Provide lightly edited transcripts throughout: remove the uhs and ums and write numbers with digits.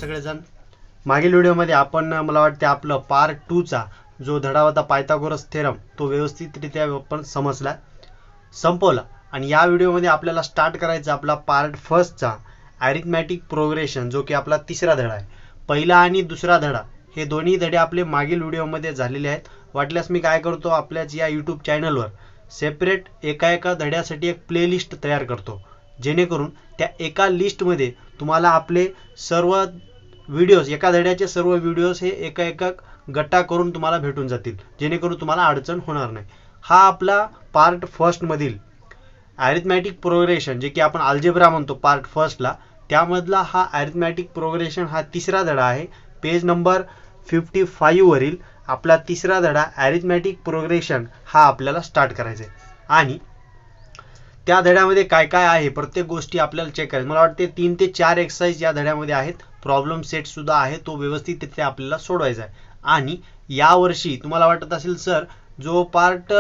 सगळेजण. मागील व्हिडिओमध्ये आपण मला वाटते आपलं पार्ट 2 चा जो धडा होता पायथागोरस थेरम तो व्यवस्थितरित्या आपण संपवला. आणि या व्हिडिओमध्ये आपल्याला स्टार्ट करायचा आपला पार्ट 1 चा अरिथमॅटिक प्रोग्रेशन, जो की आपला तिसरा धडा आहे. पहिला आणि दुसरा धडा हे दोन्ही धडे आपले मागील व्हिडिओमध्ये झालेले आहेत. वाटल्यास मी काय करतो, आपल्याच या यूट्यूब चॅनलवर सेपरेट एका धड्यासाठी एक प्लेलिस्ट तयार करतो, जेणेकरून त्या एका लिस्टमध्ये तुम्हाला आपले सर्व व्हिडिओज, एका धड्याचे सर्व व्हिडिओज हे एका गट्टा करून तुम्हाला भेटून जातील, जेणेकरून तुम्हाला अडचण होणार नाही. हा आपला पार्ट 1 मधील अरिथमॅटिक प्रोग्रेशन, जे की आपण अल्जेब्रा म्हणतो पार्ट 1 ला, त्यामधला हा अरिथमॅटिक प्रोग्रेशन हा तिसरा धडा आहे. पेज नंबर 55 वरील आपला तिसरा धडा अरिथमॅटिक प्रोग्रेशन हा आपल्याला स्टार्ट करायचा आहे. आणि त्या धड्यामध्ये काय काय आहे प्रत्येक गोष्टी आपल्याला चेक करायचं. मला वाटते 3 ते 4 एक्सरसाइज या धड्यामध्ये आहेत. प्रॉब्लेम सेट सुद्धा आहे, तो व्यवस्थितरित्या आपल्याला सोडवायचा आहे. आणि यावर्षी तुम्हाला वाटत असेल सर जो पार्ट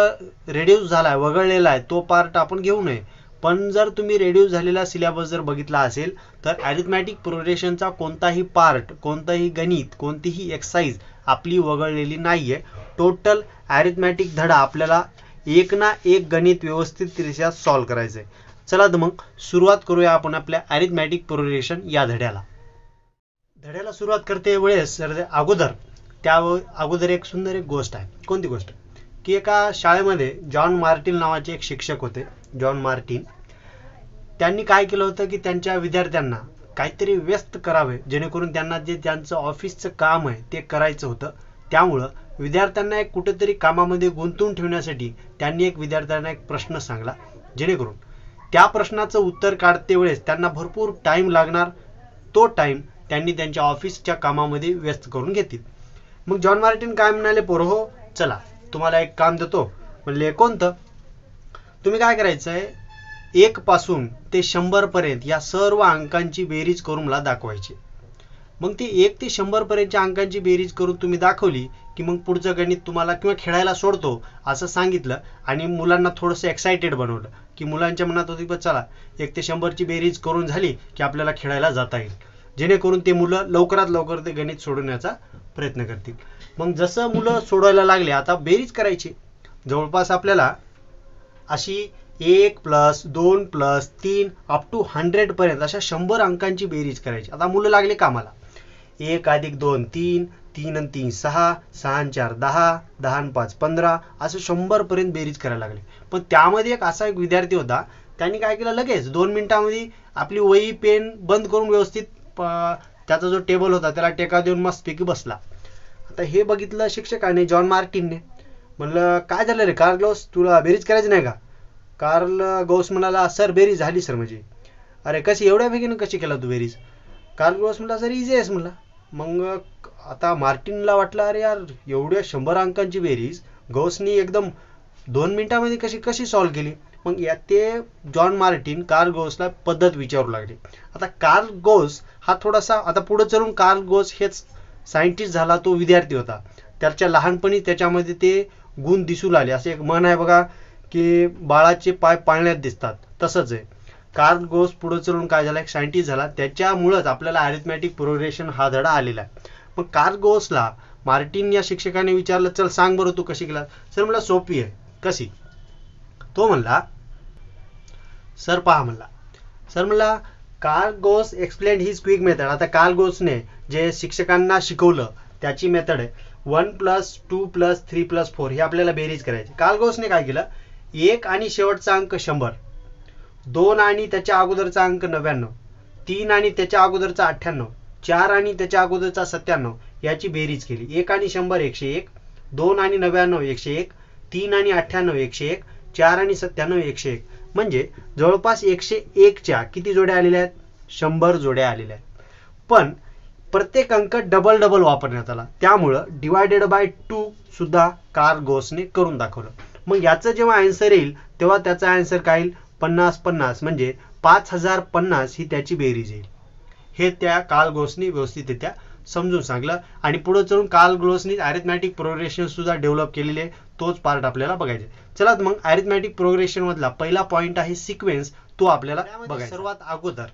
रेड्यूस झाला आहे, वगळलेला आहे, तो पार्ट आपण घेऊ नये. पण जर तुम्ही रेड्यूस झालेला सिलेबस जर बघितला असेल तर अरिथमॅटिक प्रोग्रेशनचा कोणताही पार्ट, कोणताही गणित, कोणतीही एक्सरसाइज आपली वगळलेली नाहीये. टोटल अरिथमॅटिक धडा आपल्याला एक ना एक गणित व्यवस्थितरित्या सॉल्व्ह करायचंय. चला तर मग सुरुवात करूया आपण आपल्या अरिथमॅटिक प्रोग्रेशन या धड्याला सुरुवात करते वेळेस अगोदर एक सुंदर एक गोष्ट आहे. कोणती गोष्ट की एका शाळेमध्ये जॉन मार्टिन नावाचे एक शिक्षक होते. जॉन मार्टिन त्यांनी काय केलं होतं की त्यांच्या विद्यार्थ्यांना काहीतरी व्यस्त करावे, जेणेकरून त्यांना जे त्यांचं ऑफिसचं काम आहे ते करायचं होतं. त्यामुळं विद्यार्थ्यांना एक कुठेतरी कामामध्ये गुंतवून ठेवण्यासाठी त्यांनी विद्यार्थ्यांना एक प्रश्न सांगला, जेणेकरून त्या प्रश्नाचं उत्तर काढते वेळेस त्यांना भरपूर टाइम लागणार. तो टाइम त्यांनी त्यांच्या ऑफिसच्या कामामध्ये व्यस्त करून घेतील. मग जॉन मार्टिन काय म्हणाले, पोरहो चला तुम्हाला एक काम देतो. म्हणले कोणतं? तुम्ही काय करायचंय, 1 पासून ते 100 पर्यंत या सर्व अंकांची बेरीज करून मला दाखवायची. मग ती 1 ते 100 पर्यंतच्या अंकांची बेरीज करून तुम्ही दाखवली की मग पुढचं गणित तुम्हाला किंवा खेळायला सोडतो असं सांगितलं. आणि मुलांना थोडंसं एक्साइटेड बनवलं की मुलांच्या मनात होती चला 1 ते 100 ची बेरीज करून झाली की आपल्याला खेळायला जाता येईल, जेणेकरून ते मुलं लवकरात लवकर ते गणित सोडवण्याचा प्रयत्न करतील. मग जसं मुलं सोडवायला लागले, आता बेरीज करायची. जवळपास आपल्याला अशी 1 + 2 + 3 अप टू 100 पर्यंत अशा 100 अंकांची बेरीज करायची. आता मुलं लागले कामाला. 1 + 2 3, 3 आणि 3 6, 6 आणि 4 10, 10 आणि 5 15 असं 100 पर्यंत बेरीज करायला लागले. पण त्यामध्ये असा एक विद्यार्थी होता, त्यांनी काय केलं, लगेच 2 मिनिटांमध्ये आपली वही पेन बंद करून व्यवस्थित त्याचा जो टेबल होता त्याला टेका देऊन मस्तपैकी बसला. आता हे बघितलं शिक्षकाने, जॉन मार्टिनने. म्हणलं काय झालं रे कार्ल गौस, तुला बेरीज करायची नाही का? कार्ल गौस म्हणाला, सर बेरीज झाली सर माझी. अरे कशी, एवढ्या बेगीनं कशी केला तू बेरीज? कार्ल गौस म्हणला, सर इझी आहेस म्हणला. मग आता मार्टिनला वाटलं अरे यार एवढ्या 100 अंकांची बेरीज गौसनी एकदम 2 मिनिटांमध्ये कशी सॉल्व्ह केली. मग ते जॉन मार्टिन कार्ल गौसला पद्धत विचारू लागले. आता कार्ल गौस हा थोडासा, आता पुढे चलून कार्ल गौस हेच सायंटिस्ट झाला, तो विद्यार्थी होता. त्याच्या लहानपणी त्याच्यामध्ये ते गुण दिसू लागले. असे एक म्हण आहे बघा की बाळाचे पाय पाळण्यात दिसतात, तसंच आहे. कार्ल गौस पुढे चलून काय झाला, एक सायंटिस्ट झाला. त्याच्यामुळेच आपल्याला अरिथमॅटिक प्रोग्रेशन हा धडा आलेला आहे. मग कार्ल गौसला मार्टिन या शिक्षकाने विचारलं, चल सांग बरं तू कशी केला? सर मला सोपी आहे. कशी? तो म्हणला, सर पहा म्हणला. सर म्हणला Karl Gauss explain his quick method. आता कार्ल गौसने जे शिक्षकांना शिकवलं त्याची मेथड आहे 1 + 2 + 3 + 4 ही आपल्याला बेरीज करायची. कार्ल गौसने काय केलं, 1 आणि शेवटचा अंक 100, 2 आणि त्याच्या अगोदरचा अंक 99, 3 आणि त्याच्या अगोदरचा 98, 4 आणि त्याच्या अगोदरचा 97 याची बेरीज केली. 1 आणि 100 101, 2 आणि 99 101, 3 आणि 98 101, 4 आणि 97 101. म्हणजे जवळपास 101च्या किती जोड्या आलेल्या आहेत? 100 जोड्या आलेल्या आहेत. पण प्रत्येक अंक डबल वापरण्यात आला, त्यामुळं /2 सुद्धा कार्ल गौसने करून दाखवलं. मग याचं जेव्हा आन्सर येईल तेव्हा त्याचा आन्सर काय येईल, 50 म्हणजे 5050 ही त्याची बेरीज येईल. हे त्या कार्ल गौसने व्यवस्थितरित्या समजून सांगलं. आणि पुढे चलून कार्ल गौसने अरिथमॅटिक प्रोग्रेशन सुद्धा डेव्हलप केलेले, तोच पार्ट आपल्याला बघायचा. चला मग अरिथमॅटिक प्रोग्रेशन मधला पहिला पॉइंट आहे सिक्वेन्स, तो आपल्याला बघायचा. सर्वात अगोदर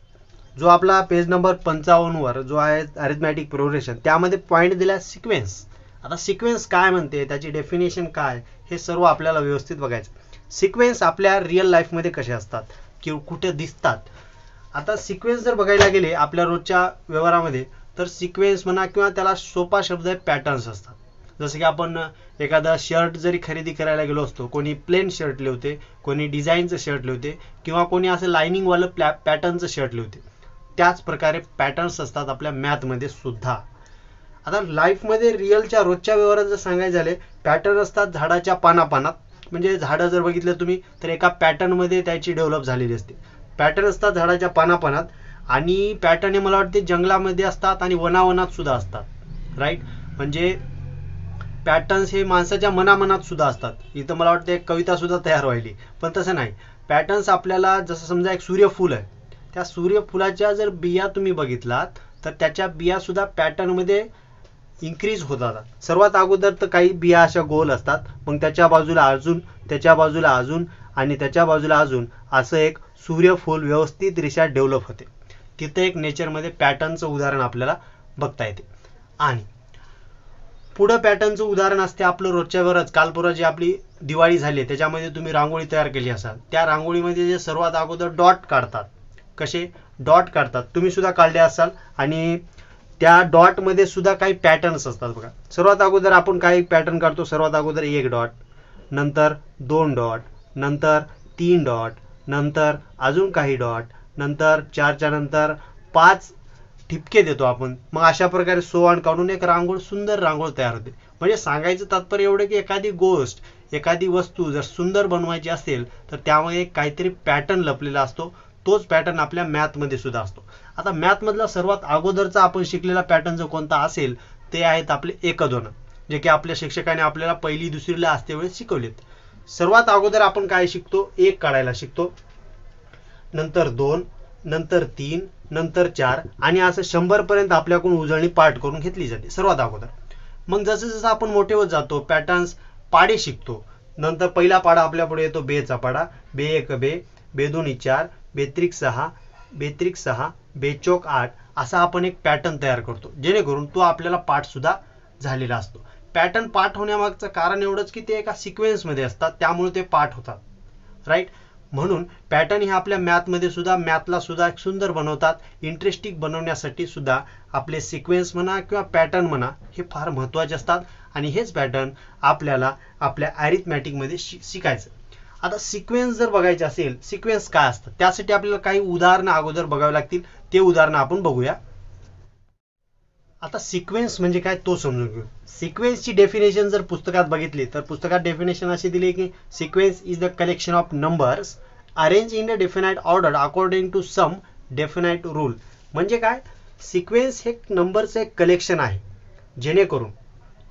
जो आपला पेज नंबर 55 वर जो आहे अरिथमॅटिक प्रोग्रेशन, त्यामध्ये पॉईंट दिला सिक्वेन्स. आता सिक्वेन्स काय म्हणते, त्याची डेफिनेशन काय, हे सर्व आपल्याला व्यवस्थित बघायचं. सिक्वेन्स आपल्या रिअल लाईफमध्ये कसे असतात किंवा कुठे दिसतात. आता सिक्वेन्स जर बघायला गेले आपल्या रोजच्या व्यवहारामध्ये, तर सिक्वेन्स म्हणा किंवा त्याला सोपा शब्द आहे पॅटर्न्स असतात. जसं की आपण एखादा शर्ट जरी खरेदी करायला गेलो असतो, कोणी प्लेन शर्ट लिहिते, कोणी डिझाईनचं शर्ट लिहिते किंवा कोणी असं लाइनिंगवालं पॅटर्नचं शर्ट लिहिते. त्याच प्रकारे पॅटर्न्स असतात आपल्या मॅथमध्ये सुद्धा. आता लाईफमध्ये रिअलच्या रोजच्या व्यवहारात जर सांगायचं झाले, पॅटर्न असतात झाडाच्या पानापानात. म्हणजे झाडं जर बघितलं तुम्ही तर एका पॅटर्नमध्ये त्याची डेव्हलप झालेली असते. पॅटर्न असतात झाडाच्या पानापानात, आणि पॅटर्न हे मला वाटते जंगलामध्ये असतात आणि वनावनात सुद्धा असतात. राईट, म्हणजे पॅटर्न्स हे माणसाच्या मनामनात सुद्धा असतात. इथं मला वाटतं एक कविता सुद्धा तयार व्हायली, पण तसं नाही. पॅटर्न्स आपल्याला जसं समजा एक सूर्यफूल आहे, त्या सूर्यफुलाच्या जर बिया तुम्ही बघितलात तर त्याच्या बिया सुद्धा पॅटर्नमध्ये इन्क्रीज होतात. सर्वात अगोदर तर काही बिया अशा गोल असतात, मग त्याच्या बाजूला अजून, त्याच्या बाजूला अजून आणि त्याच्या बाजूला अजून, असं एक सूर्यफूल व्यवस्थितरित्या डेव्हलप होते. तिथं एक नेचरमध्ये पॅटर्नचं उदाहरण आपल्याला बघता येते. आणि पुढं पॅटर्नचं उदाहरण असते आपलं रोजच्या वरच. काल परवा जी आपली दिवाळी झाली त्याच्यामध्ये तुम्ही रांगोळी तयार केली असाल, त्या रांगोळीमध्ये जे सर्वात अगोदर डॉट काढतात. कसे डॉट काढतात, तुम्ही सुद्धा काढले असाल, आणि त्या डॉटमध्ये सुद्धा काही पॅटर्न्स असतात बघा. सर्वात अगोदर आपण काही पॅटर्न काढतो. सर्वात अगोदर 1 डॉट, नंतर 2 डॉट, नंतर 3 डॉट, नंतर अजून काही डॉट, नंतर 4च्या नंतर 5 ठिपके देतो आपण. मग अशा प्रकारे सोवाण काढून एक रांगोळ, सुंदर रांगोळ तयार होते. म्हणजे सांगायचं तात्पर्य एवढं की एखादी गोष्ट, एखादी वस्तू जर सुंदर बनवायची असेल तर त्यामध्ये काहीतरी पॅटर्न लपलेला असतो. तोच पॅटर्न आपल्या मॅथमध्ये सुद्धा असतो. आता मॅथमधला सर्वात अगोदरचा आपण शिकलेला पॅटर्न जो कोणता असेल ते आहेत आपले एकदोन, जे की आपल्या शिक्षकाने आपल्याला पहिली दुसरीला असते वेळेस शिकवलेत. सर्वात अगोदर आपण काय शिकतो, 1 काढायला शिकतो, नंतर 2, नंतर 3, नंतर 4, आणि असं 100 पर्यंत आपल्याकडून उजळणी पाठ करून घेतली जाते सर्वात अगोदर. मग जसं जसं आपण मोठे होत जातो, पॅटर्न्स पाडे शिकतो. नंतर पहिला पाडा आपल्या पुढे येतो बेचा पाडा, बे 1 बे, बे 2 4, बे 3 6, बे 3 6, बे 4 8, असा आपण एक पॅटर्न तयार करतो, जेणेकरून तो आपल्याला पाठ सुद्धा झालेला असतो. पॅटर्न पाठ होण्यामागचं कारण एवढंच की ते एका सिक्वेन्समध्ये असतात, त्यामुळे ते पाठ होतात. राईट, म्हणून पॅटर्न हे आपल्या मॅथमध्ये सुद्धा, मॅथला सुद्धा एक सुंदर बनवतात. इंटरेस्टिंग बनवण्यासाठी सुद्धा आपले सिक्वेन्स म्हणा किंवा पॅटर्न म्हणा हे फार महत्त्वाचे असतात. आणि हेच पॅटर्न आपल्याला आपल्या अरिथमॅटिकमध्ये शिकायचं. आता सिक्वेन्स जर बघायचे असेल, सिक्वेन्स काय असतं त्यासाठी आपल्याला काही उदाहरणं अगोदर बघावी लागतील. ते उदाहरणं आपण बघूया. आता सिक्वेन्स म्हणजे काय तो समजून घेऊ. सिक्वेन्सची डेफिनेशन जर पुस्तकात बघितली तर पुस्तकात डेफिनेशन अशी दिली की sequence is the collection of numbers arrange in a definite order according to some definite rule. म्हणजे काय, सिक्वेन्स हे नंबरचं एक कलेक्शन आहे, जेणेकरून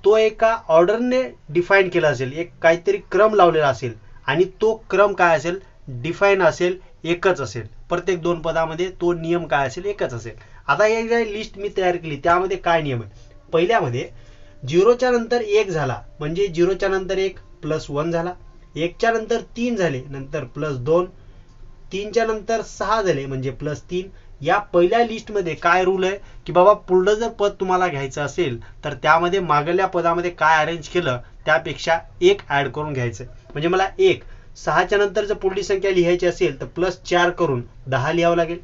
तो एका ऑर्डरने डिफाईन केला असेल, एक काहीतरी क्रम लावलेला असेल, आणि तो क्रम काय असेल, डिफाईन असेल, एकच असेल. प्रत्येक 2 पदामध्ये तो नियम काय असेल, एकच असेल. आता एक लिस्ट मी तयार केली, त्यामध्ये काय नियम आहे. पहिल्यामध्ये 0च्या नंतर 1 झाला म्हणजे 0च्या नंतर 1 +1 झाला, 1च्या नंतर 3 झाले नंतर +2, 3च्या नंतर 6 झाले म्हणजे +3. या पहिल्या लिस्टमध्ये काय रूल आहे की बाबा पुढलं जर पद तुम्हाला घ्यायचं असेल तर त्यामध्ये मागल्या पदामध्ये काय अरेंज केलं त्यापेक्षा 1 ऍड करून घ्यायचं. म्हणजे मला 1, 6च्या नंतर जर पुढली संख्या लिहायची असेल तर +4 करून 10 लिहावं लागेल.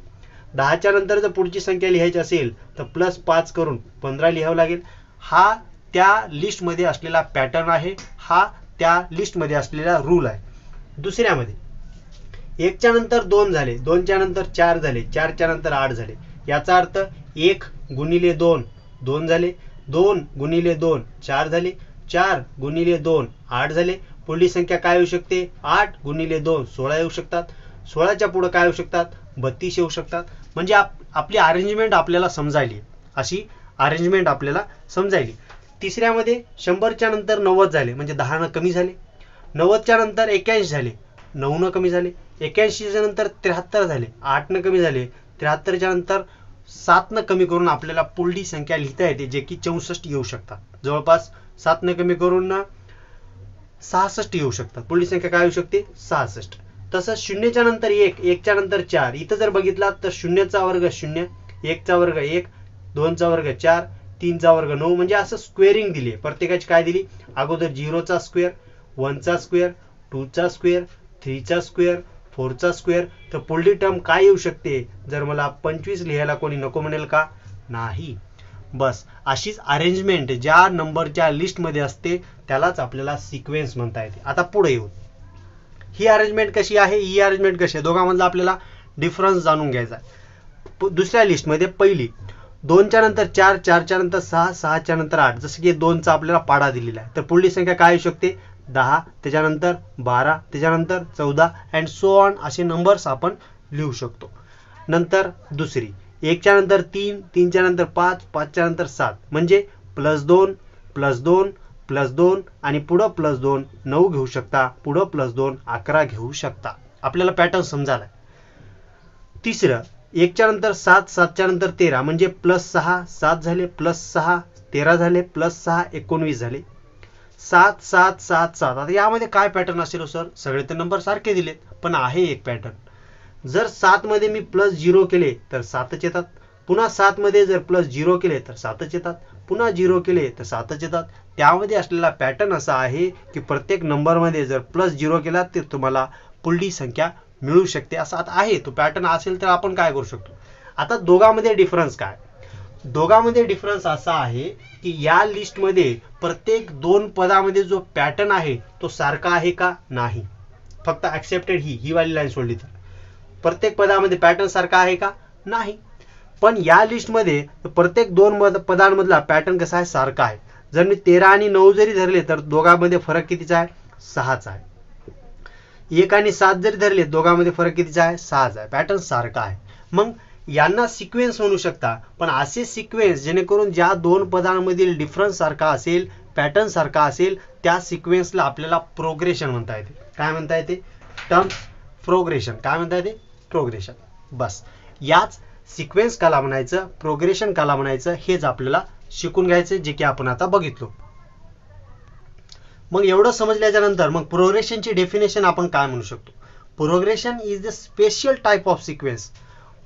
10च्या नंतर जर पुढची संख्या लिहायची असेल तर +5 करून 15 लिहावं लागेल. हा त्या लिस्टमध्ये असलेला पॅटर्न आहे, हा त्या लिस्टमध्ये असलेला रूल आहे. दुसऱ्यामध्ये 1च्या नंतर 2 झाले, 2च्या नंतर 4 झाले, 4च्या नंतर 8 झाले. याचा अर्थ 1 गुणिले 2 2 झाले, 2 गुणिले 2 4 झाले, 4 गुणिले 2 8 झाले. पुढली संख्या काय येऊ शकते, 8 गुणिले 2 16 येऊ शकतात. 16च्या पुढे काय येऊ शकतात, 32 येऊ शकतात. म्हणजे आपली अरेंजमेंट आपल्याला समजायली, अशी अरेंजमेंट आपल्याला समजायली. तिसऱ्यामध्ये 100च्या नंतर 90 झाले म्हणजे 10 न कमी झाले, 90च्या नंतर 81 झाले, 9 न कमी झाले, 81च्या नंतर 73 झाले, 8 न कमी झाले, 73च्या नंतर 7 न कमी करून आपल्याला पुढली संख्या लिहिता येते, जे की 64 येऊ शकतात. जवळपास 7 न कमी करून 66 येऊ शकतात. पुढली संख्या काय येऊ शकते, 66. तसंच शून्यच्या नंतर 1, 1च्या नंतर 4. इथं जर बघितला तर 0चा वर्ग 0, 1चा वर्ग 1, 2चा वर्ग 4, 3चा वर्ग 9. म्हणजे असं स्क्वेअरिंग दिली. प्रत्येकाची काय दिली, अगोदर 0चा स्क्वेअर, 1चा स्क्वेअर, 2चा स्क्वेअर, 3चा स्क्वेअर, 4चा स्क्वेअर. तर पुढली टर्म काय येऊ शकते, जर मला 25 लिहायला कोणी नको म्हणेल का, नाही. बस अशीच अरेंजमेंट ज्या नंबरच्या लिस्टमध्ये असते त्यालाच आपल्याला सिक्वेन्स म्हणता येते. आता पुढे येऊ, ही अरेंजमेंट कशी आहे, ही अरेंजमेंट कशी आहे, दोघांमधला आपल्याला डिफरन्स जाणून घ्यायचा आहे. दुसऱ्या लिस्टमध्ये पहिली 2च्या नंतर 4, 4च्या नंतर 6, 6च्या नंतर 8. जसं की 2चा आपल्याला पाडा दिलेला आहे. तर पुढली संख्या काय येऊ शकते, 10, त्याच्यानंतर 12, त्याच्यानंतर 14 अँड सो ऑन असे नंबर्स आपण लिहू शकतो. नंतर दुसरी 1च्या नंतर 3, 3च्या नंतर 5, 5च्या नंतर 7. म्हणजे +2, +2, +2 आणि पुढं +2 9 घेऊ शकता, पुढं +2 11 घेऊ शकता. आपल्याला पॅटर्न समजायला. तिसरं 1च्या नंतर 7, 7च्या नंतर 13. म्हणजे +6 7 झाले, +6 13 झाले, +6 19 झाले. 7 7 7 7. आता यामध्ये काय पॅटर्न असेल सर, सगळे तर नंबर सारखे दिलेत, पण आहे एक पॅटर्न. जर 7 मध्ये मी +0 केले तर 7च येतात, पुन्हा 7 मध्ये जर +0 केले तर 7च येतात, पुन्हा 0 केले तर 7च येतात. त्यामध्ये असलेला पॅटर्न असा आहे की प्रत्येक नंबरमध्ये जर +0 केला तर तुम्हाला पुढली संख्या मिळू शकते. असा आता आहे, तो पॅटर्न असेल तर आपण काय करू शकतो. आता दोघांमध्ये डिफरन्स काय, दोघांमध्ये डिफरन्स असा आहे की या लिस्टमध्ये प्रत्येक 2 पदामध्ये जो पॅटर्न आहे तो सारखा आहे का, नाही. फक्त ऍक्सेप्टेड ही वाली लाईन सोडली तर प्रत्येक पदामध्ये पॅटर्न सारखा आहे का, नाही. पण या लिस्टमध्ये प्रत्येक 2 पदांमधला पॅटर्न कसा आहे, सारखा आहे. जर मी 13 आणि 9 जरी धरले तर दोघांमध्ये फरक कितीचा आहे, 6चा आहे. 1 आणि 7 जरी धरले दोघांमध्ये फरक कितीचा आहे, 6चा आहे. पॅटर्न सारखा आहे. मग यांना सिक्वेन्स म्हणू शकता, पण असे सिक्वेन्स जेणेकरून ज्या 2 पदांमधील डिफरन्स सारखा असेल, पॅटर्न सारखा असेल, त्या सिक्वेन्सला आपल्याला प्रोग्रेशन म्हणता येते. काय म्हणता येते, टर्म्स प्रोग्रेशन. काय म्हणता येते, प्रोग्रेशन. बस याच सिक्वेन्स काला म्हणायचं, प्रोग्रेशन काला म्हणायचं, हेच आपल्याला शिकून घ्यायचं, जे की आपण आता बघितलो. मग एवढं समजल्याच्या नंतर मग प्रोग्रेशनची डेफिनेशन आपण काय म्हणू शकतो. Progression is the special type of sequence.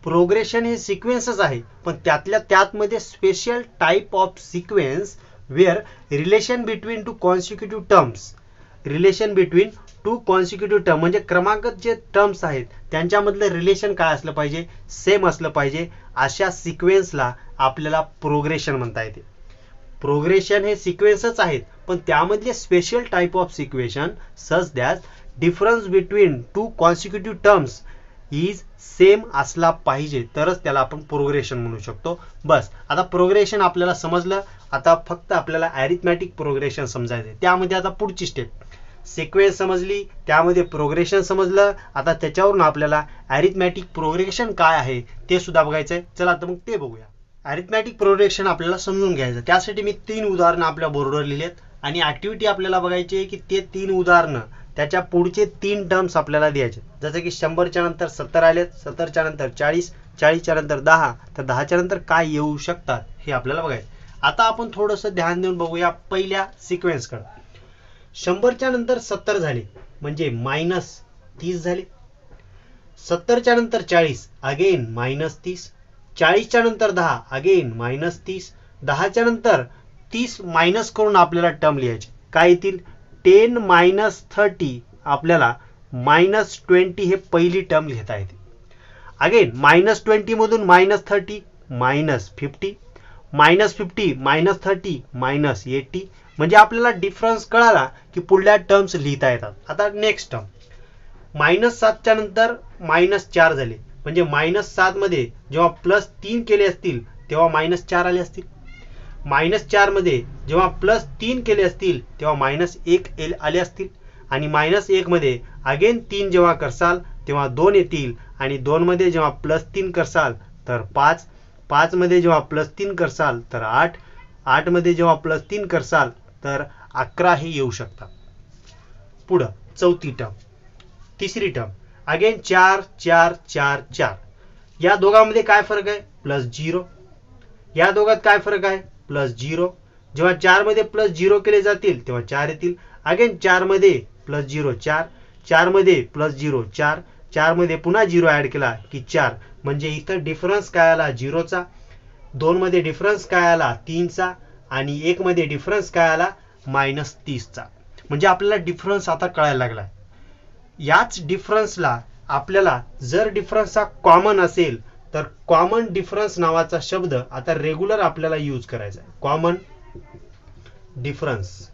Progression हे सिक्वेन्सच आहे, पण त्यातल्या त्यातमध्ये special type of sequence where relation between 2 consecutive terms, relation between 2 consecutive term म्हणजे क्रमांकात जे टर्म्स आहेत त्यांच्यामधलं रिलेशन काय असलं पाहिजे, सेम असलं पाहिजे. अशा सिक्वेन्सला आपल्याला प्रोग्रेशन म्हणता येते. प्रोग्रेशन हे सिक्वेन्सच आहेत, पण त्यामधले special type of sequence such that difference between 2 consecutive terms is same असला पाहिजे, तरच त्याला आपण प्रोग्रेशन म्हणू शकतो. बस आता प्रोग्रेशन आपल्याला समजलं. आता फक्त आपल्याला अरिथमॅटिक प्रोग्रेशन समजायचे. त्यामध्ये आता पुढची स्टेप, सिक्वेन्स समजली, त्यामध्ये प्रोग्रेशन समजलं. आता त्याच्यावरून आपल्याला अरिथमॅटिक प्रोग्रेशन काय आहे ते सुद्धा बघायचं आहे. चला आता मग ते बघूया. अरिथमॅटिक प्रोग्रेशन आपल्याला समजून घ्यायचं. त्यासाठी मी 3 उदाहरणं आपल्या बोर्डवर लिहिलेत आणि ऍक्टिव्हिटी आपल्याला बघायची आहे की ते 3 उदाहरणं त्याच्या पुढचे 3 टर्म्स आपल्याला द्यायचे. जसं की 100च्या नंतर 70 आलेत, 70च्या नंतर 40, 40च्या नंतर 10, तर 10च्या नंतर काय येऊ शकतात हे आपल्याला बघायचं. आता आपण थोडंसं ध्यान देऊन बघूया पहिल्या सिक्वेन्सकडे. 100च्या नंतर 70 झाले म्हणजे -30 झाले. 70च्या नंतर 40 अगेन -30. 40च्या नंतर 10 अगेन -30. 10च्या नंतर 30 मायनस करून आपल्याला टर्म लिहायचे. काय येतील, 10 - 30 आपल्याला -20 हे पहिली टर्म लिहिता येते. अगेन -20 मधून -30 -50, -50 -30 -80. म्हणजे आपल्याला डिफरन्स कळाला की पुढल्या टर्म्स लिहिता येतात. आता नेक्स्ट टर्म -7च्या नंतर -4 झाले म्हणजे -7 मध्ये जेव्हा +3 केले असतील तेव्हा -4 आले असतील. -4 मध्ये जेव्हा +3 केले असतील तेव्हा -1 आले असतील. आणि -1 मध्ये अगेन 3 जेव्हा करसाल तेव्हा 2 येतील. आणि 2 मध्ये जेव्हा +3 करसाल तर 5, 5 मध्ये जेव्हा +3 करसाल तर 8, 8 मध्ये जेव्हा +3 करसाल तर 11 हे येऊ शकतात. पुढं चौथी टर्म, तिसरी टर्म अगेन 4 4 4 4. या दोघांमध्ये काय फरक आहे, +0. या दोघात काय फरक आहे, +0. जेव्हा 4 मध्ये +0 केले जातील तेव्हा 4 येतील. अगेन 4 मध्ये +0 4, 4 मध्ये प्लस 0 4, 4 मध्ये पुन्हा 0 ऍड केला की 4, म्हणजे इथं डिफरन्स काय आला 0चा, 2 मध्ये डिफरन्स काय आला 3चा, आणि 1 मध्ये डिफरन्स काय आला -30चा. म्हणजे आपल्याला डिफरन्स आता कळायला लागला. याच डिफरन्सला आपल्याला जर डिफरन्स हा कॉमन असेल तर कॉमन डिफरन्स नावाचा शब्द आता रेग्युलर आपल्याला यूज करायचा आहे. कॉमन डिफरन्स,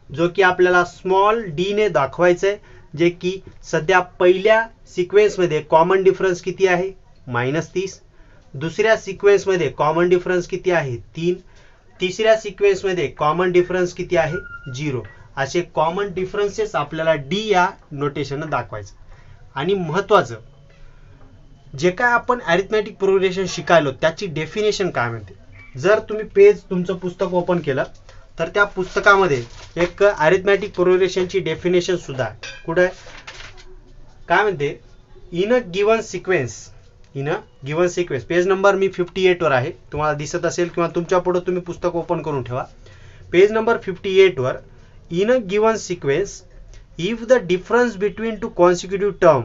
जो की आपल्याला स्मॉल डी ने दाखवायचं आहे, जे की सध्या पहिल्या सिक्वेन्समध्ये कॉमन डिफरन्स किती आहे -30, दुसऱ्या सिक्वेन्समध्ये कॉमन डिफरन्स किती आहे 3, तिसऱ्या सिक्वेन्समध्ये कॉमन डिफरन्स किती आहे 0. असे कॉमन डिफरन्सेस आपल्याला डी या नोटेशनने दाखवायचं. आणि महत्वाचं जे काय आपण अरिथमॅटिक प्रोग्रेशन शिकायलो त्याची डेफिनेशन काय म्हणते. जर तुम्ही पेज तुमचं पुस्तक ओपन केलं तर त्या पुस्तकामध्ये एक अरिथमॅटिक प्रोग्रेशनची डेफिनेशन सुद्धा आहे. कुठे काय म्हणते, in a given sequence, page number मी 58 वर आहे, तुम्हाला दिसत असेल किंवा तुमच्या पुढे तुम्ही पुस्तक ओपन करून ठेवा. पेज नंबर 58 वर in a given sequence if the difference between two consecutive term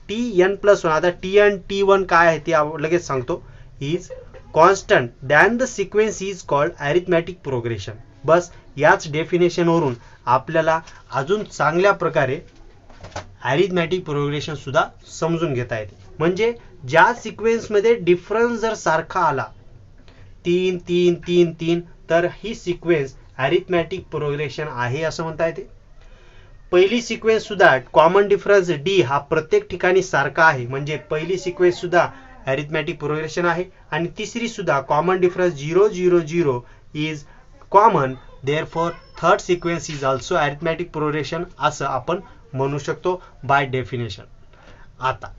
Tn+1, आता Tn T1 काय आहे ते लगेच सांगतो, is constant then the sequence is called arithmetic progression. बस याच डेफिनेशन वरून आपल्याला अजून चांगल्या प्रकारे अरिथमॅटिक प्रोग्रेशन सुद्धा समजून घेता येते. म्हणजे ज्या सिक्वेन्स मध्ये डिफरन्स जर सारखा आला 3 3 3 3 तर ही सिक्वेन्स अरिथमॅटिक प्रोग्रेशन आहे असं म्हणता येते. पहिली सिक्वेन्स सुद्धा कॉमन डिफरन्स डी हा प्रत्येक ठिकाणी सारखा आहे, म्हणजे पहिली सिक्वेन्स सुद्धा अरिथमॅटिक प्रोग्रेशन आहे, आणि तिसरी सुद्धा common difference 0 0 0 is common, therefore third sequence is also arithmetic progression असं आपण म्हणू शकतो बाय डेफिनेशन. आता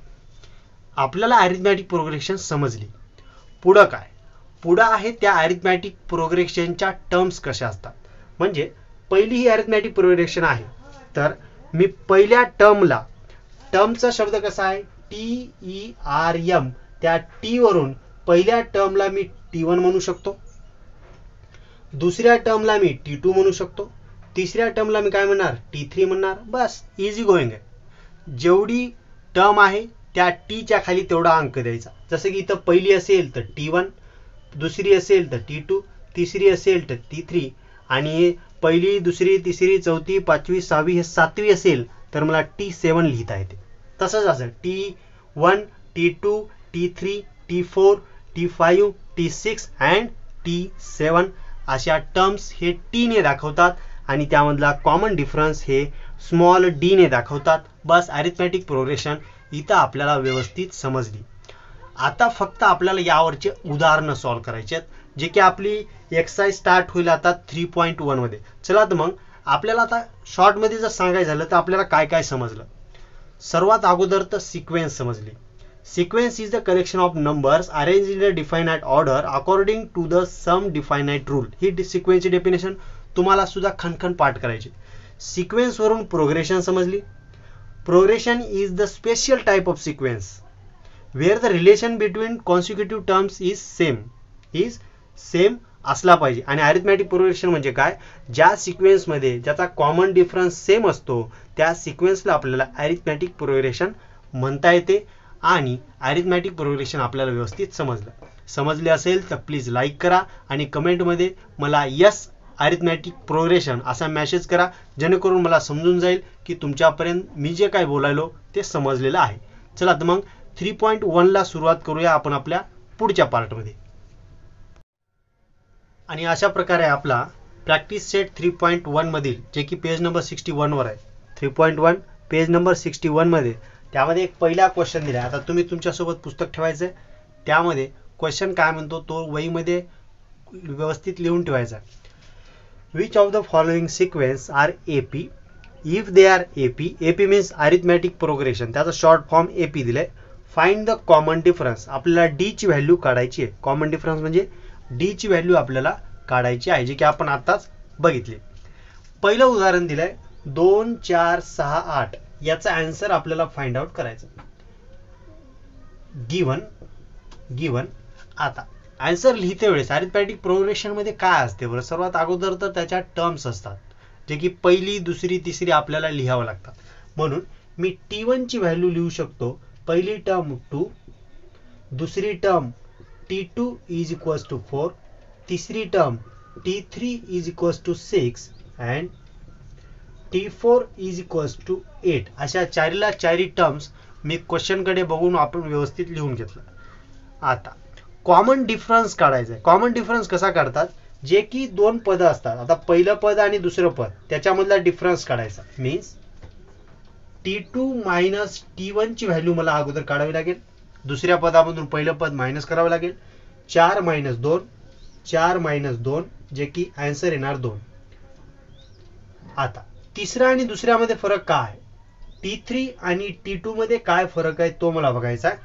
आपल्याला अरिथमॅटिक प्रोग्रेशन समजली. पुढं काय, पुढं आहे त्या अरिथमॅटिक प्रोग्रेशनच्या टर्म्स कशा असतात. म्हणजे पहिली ही अरिथमॅटिक प्रोग्रेशन आहे, तर मी पहिल्या टर्मचा शब्द कसा आहे TERM, त्या टी वरून पहिल्या टर्मला मी T1 म्हणू शकतो, दुसऱ्या टर्मला मी T2 म्हणू शकतो, तिसऱ्या टर्मला मी काय म्हणणार T3 म्हणणार. बस इझी गोइंग आहे. जेवढी टर्म आहे त्या टीच्या खाली तेवढा अंक द्यायचा. जसं की इथं पहिली असेल तर T1, दुसरी असेल तर T2, तिसरी असेल तर T3, आणि पहिली दुसरी तिसरी चौथी पाचवी सहावी हे सातवी असेल तर मला T7 लिहिता येते. तसंच असं T1 T2 T3 T4 T5 T6 and T7 अशा टर्म्स हे टी ने दाखवतात, आणि त्यामधला कॉमन डिफरन्स हे स्मॉल डी ने दाखवतात. बस अरिथमॅटिक प्रोग्रेशन इथं आपल्याला व्यवस्थित समजली. आता फक्त आपल्याला यावरचे उदाहरणं सॉल्व्ह करायचे आहेत, जे की आपली एक्सरसाइज स्टार्ट होईल आता 3.1 मध्ये. चला तर मग आपल्याला आता शॉर्ट मध्ये जर सांगायचं झालं तर आपल्याला काय काय समजलं. सर्वात अगोदर तर सिक्वेन्स समजली. Sequence is the collection of numbers arrange in the definite order according to the some definite rule. ही सिक्वेन्सची डेफिनेशन तुम्हाला सुद्धा खणखण पाठ करायची. सिक्वेन्स वरून प्रोग्रेशन समजली. Progression is the special type of sequence where the relation between consecutive terms is same असला पाहिजे. आणि अरिथमॅटिक प्रोग्रेशन म्हणजे काय, ज्या सिक्वेन्समध्ये ज्याचा कॉमन डिफरन्स सेम असतो त्या सिक्वेन्सला आपल्याला अरिथमॅटिक प्रोग्रेशन म्हणता येते. आणि अरिथमॅटिक प्रोग्रेशन आपल्याला व्यवस्थित समजले असेल तर प्लीज लाईक करा आणि कमेंटमध्ये मला यस अरिथमॅटिक प्रोग्रेशन असा मेसेज करा, जेणेकरून मला समजून जाईल की तुमच्यापर्यंत मी जे काय बोलायलो ते समजलेलं आहे. चला तर मग 3.1 ला सुरुवात करूया आपण आपल्या पुढच्या पार्टमध्ये. आणि अशा प्रकारे आपला प्रॅक्टिस सेट 3.1 मधील, जे की पेज नंबर 61 वर आहे, 3.1 पेज नंबर 61 मध्ये त्यामध्ये एक पहिला क्वेश्चन दिला. आता तुम्ही तुमच्यासोबत पुस्तक ठेवायचं, त्यामध्ये क्वेश्चन काय म्हणतो तो वहीमध्ये व्यवस्थित लिहून ठेवायचा. Which of the following sequence are AP if they are AP means arithmetic progression, त्याचा शॉर्ट फॉर्म AP दिलाय. फाइंड द कॉमन डिफरन्स, आपल्याला डी ची व्हॅल्यू काढायची आहे. कॉमन डिफरन्स म्हणजे डी ची व्हॅल्यू आपल्याला काढायची आहे, जे की आपण आताच बघितले. पहिलं उदाहरण दिलंय 2 4 6 8, याचा आन्सर आपल्याला फाइंड आउट करायचं. गिवन. आता आन्सर लिहिते वेळेस अरिथमॅटिक प्रोग्रेशन मध्ये काय असते बरं, सर्वात अगोदर तर त्याच्या टर्म्स असतात, जे की पहिली दुसरी तिसरी आपल्याला लिहावं लागतात. म्हणून मी T1 ची व्हॅल्यू लिहू शकतो. पहिली टर्म 2, दुसरी term T2 is equals to 4, तिसरी term T3 is equals to 6 and T4 is equals to 8. अशा चारीला चारी टर्म्स मी क्वेश्चन कडे बघून आपण व्यवस्थित लिहून घेतलं. आता कॉमन डिफरन्स काढायचा आहे. कॉमन डिफरन्स कसा काढतात, जे की दोन पद असतात. आता पहिलं पद आणि दुसरं पद त्याच्यामधला डिफरन्स काढायचा. मीन्स T2 मायनस T1 ची व्हॅल्यू मला अगोदर काढावी लागेल. दुसऱ्या पदामधून पहिलं पद मायनस करावं लागेल. 4 मायनस 2, 4 मायनस 2 जे की आन्सर येणार 2. आता तिसऱ्या आणि दुसऱ्यामध्ये फरक काय आहे, T3 आणि T2 मध्ये काय फरक आहे तो मला बघायचा आहे.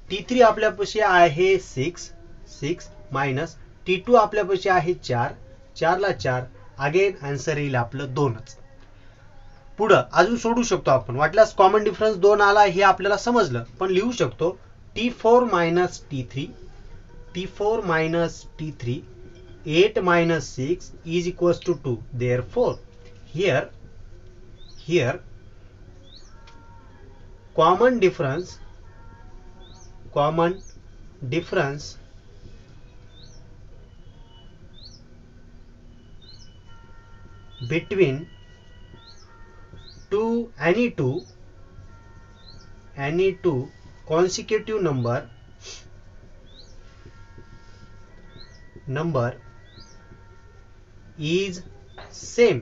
T3 आपल्यापाशी आहे 6 मायनस T2 आपल्यापाशी आहे 4 ला 4 अगेन आन्सर येईल आपलं 2च. पुढं अजून सोडू शकतो आपण, वाटल्यास कॉमन डिफरन्स 2 आला हे आपल्याला समजलं, पण लिहू शकतो T4 minus T3, T4 minus T3, 8 minus 6 is equals to 2. Therefore, here common difference between any two consecutive number is same.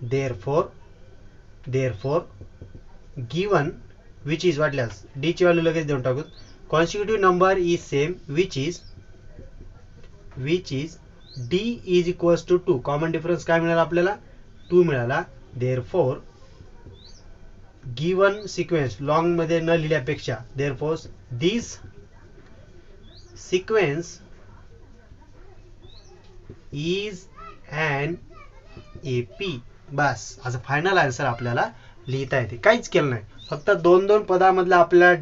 Therefore given which is वाटल्यास d ची व्हॅल्यू लगेच देऊन टाकू. consecutive number is same which is d is equals to 2. Common difference काय मिळाला आपल्याला, 2 मिळाला. therefore given sequence long मध्ये न लिहिल्यापेक्षा therefore this sequence is an AP. बस असं फायनल आन्सर आपल्याला लिहिता येते. काहीच केलं नाही, फक्त दोन पदामधला आपल्याला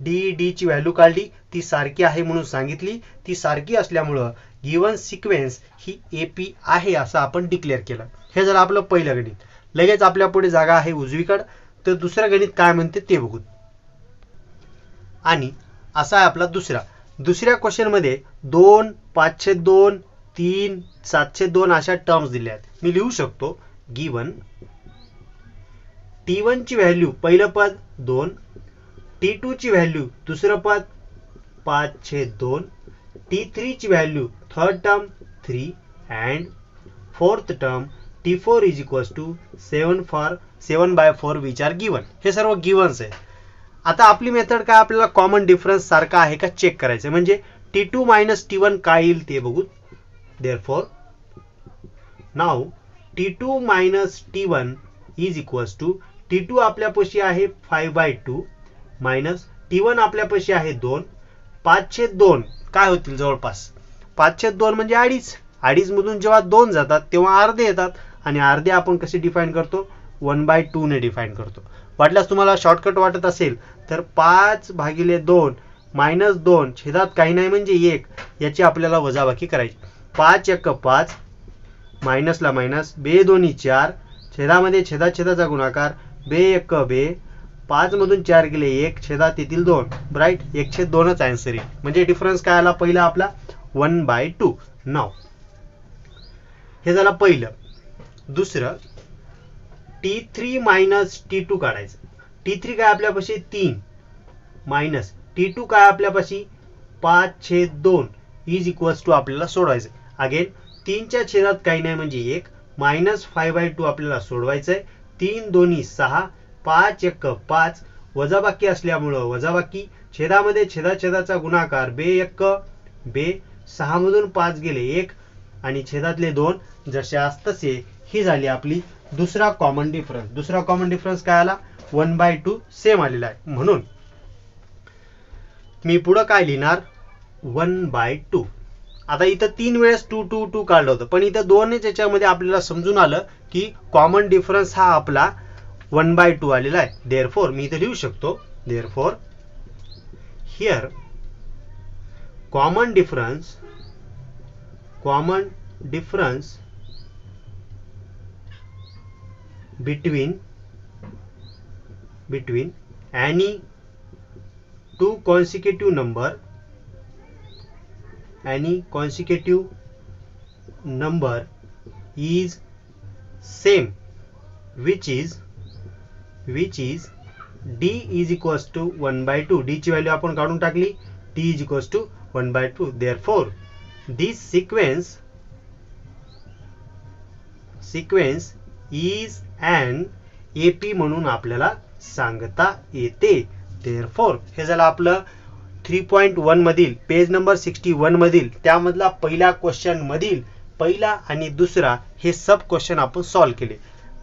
डी ची व्हॅल्यू काढली, ती सारखी आहे म्हणून सांगितली. ती सारखी असल्यामुळं गिवन सिक्वेन्स ही AP आहे असं आपण डिक्लेअर केलं. हे जर आपलं पहिलं गणित. लगेच आपल्या पुढे जागा आहे उजवीकडे, तर दुसरं गणित काय म्हणते ते बघू. आणि असा आहे आपला दुसऱ्या क्वेश्चन मध्ये 2, 502, 3, 702 अशा टर्म्स दिल्या आहेत. मी लिहू शकतो गिवन T1 ची व्हॅल्यू पहिलं पद 2, T2 ची व्हॅल्यू दुसरं पद 5/2, T3 ची value third term 3 and fourth term T4 is equals to 7/4 which are given. हे सर्व गिवन्स आहे. आता आपली मेथड काय, आपल्याला कॉमन डिफरन्स सारखा आहे का चेक करायचं, म्हणजे T2 मायनस T1 काय येईल ते बघू. therefore now T2 minus T1 is equals to T2 आपल्यापाशी आहे 5/2 मायनस T1 आपल्यापाशी आहे 2. 5/2 काय होतील जवळपास 5/2 म्हणजे 2.5 मधून जेव्हा 2 जातात तेव्हा अर्धे येतात, आणि अर्धे आपण कसे डिफाइन करतो, 1/2 ने डिफाइन करतो. वाटल्यास तुम्हाला शॉर्टकट वाटत असेल तर 5/2 मायनस 2 छेदात काही नाही म्हणजे 1 याची आपल्याला वजाबाकी करायची. 5 5 मायनसला मायनस, 2 2 4 छेदामध्ये छेदाचा गुणाकार, 2 1 5 मधून 4 गेले 1 छेदात येतील 2. राईट, 1/2च आन्सर येईल. म्हणजे डिफरन्स काय आला पहिला आपला 1/2. नाव हे झालं पहिलं. दुसरं T3 मायनस T2 काढायचं. T3 काय आपल्यापाशी 3 मायनस T2 काय आपल्यापाशी 5/2 इज इक्वल्स टू आपल्याला सोडवायचं. अगेन 3 च्या छेदात काही नाही म्हणजे 1 मायनस 5/2 आपल्याला सोडवायचं आहे. 3 2 6 5 1 5 वजाबाकी असल्यामुळं वजाबाकी, छेदामध्ये छेदाचा गुणाकार 2 1 6 मधून 5 गेले 1 आणि छेदातले 2 जसे तसे. ही झाली आपली दुसरा कॉमन डिफरन्स. दुसरा कॉमन डिफरन्स काय आला 1/2 सेम आलेला आहे. म्हणून मी पुढे काय लिहिणार 1/2. आता इथं 3 वेळेस 2 2 2 काढलं होतं, पण इथं 2 याच्यामध्ये आपल्याला समजून आलं की कॉमन डिफरन्स हा आपला 1/2 आलेला आहे. देअरफॉर मी इथं लिहू शकतो therefore here common difference between any two consecutive number is same, which is d is equals to 1/2. d ची व्हॅल्यू आपण काढून टाकली, d is equals to 1/2. therefore this sequence is an AP म्हणून आपल्याला सांगता येते. therefore हे झालं आपलं 3.1 मधील पेज नंबर 61 मधील त्यामधला पहिल्या क्वेश्चन मधील पहिला आणि दुसरा हे सब क्वेश्चन आपण सॉल्व केले.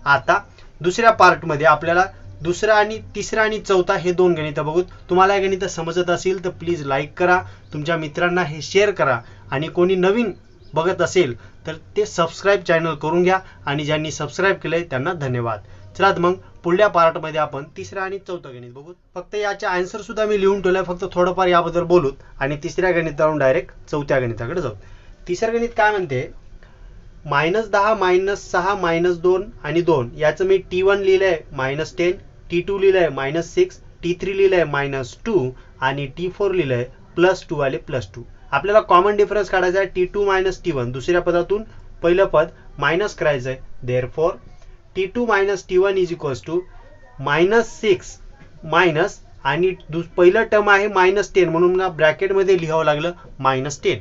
आता दुसऱ्या पार्ट मध्ये आपल्याला दुसरा आणि तिसरा आणि चौथा हे दोन गणित बघू. तुम्हाला हे गणित समजत असेल तर प्लीज लाईक करा, तुमच्या मित्रांना हे शेअर करा आणि कोणी नवीन बघत असेल तर ते सबस्क्राईब चॅनल करून घ्या आणि ज्यांनी सबस्क्राईब केलंय त्यांना धन्यवाद. चला मग पुढल्या पार्ट मध्ये आपण तिसरा आणि चौथा गणित बघू. फक्त याचे आन्सर सुद्धा मी लिहून ठेवलंय, फक्त थोडंफार याबद्दल बोलूत आणि तिसऱ्या गणितावरून डायरेक्ट चौथ्या गणिताकडे जाऊ. तिसरं गणित काय म्हणते, -10 -6 -2 आणि 2 याचं मी T1 लिहिलंय -10, T2 लिहिलंय -6, T3 लिहिलंय -2 आणि T4 लिहिलंय +2 आले +2. आपल्याला कॉमन डिफरन्स काढायचा आहे T2 - T1. दुसऱ्या पदातून पहिलं पद मायनस करायचं आहे. therefore T2 - T1 is equals to -6 minus आणि पहिलं टर्म आहे -10 म्हणून ना ब्रॅकेट मध्ये लिहावं लागलं -10.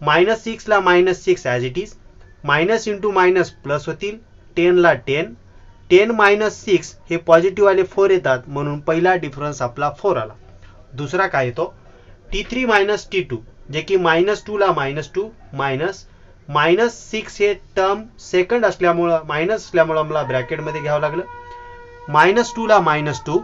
-6 ला -6 as it is, minus into minus plus होतील, 10 ला 10, 10 - 6 हे पॉझिटिव्ह आले 4 येतात म्हणून पहिला डिफरन्स आपला 4 आला. दुसरा काय येतो T3 - T2 जे की -2 ला -2 मायनस -6 हे टर्म सेकंड असल्यामुळं मायनस असल्यामुळं मला ब्रॅकेट मध्ये घ्यावं लागलं. -2 ला -2,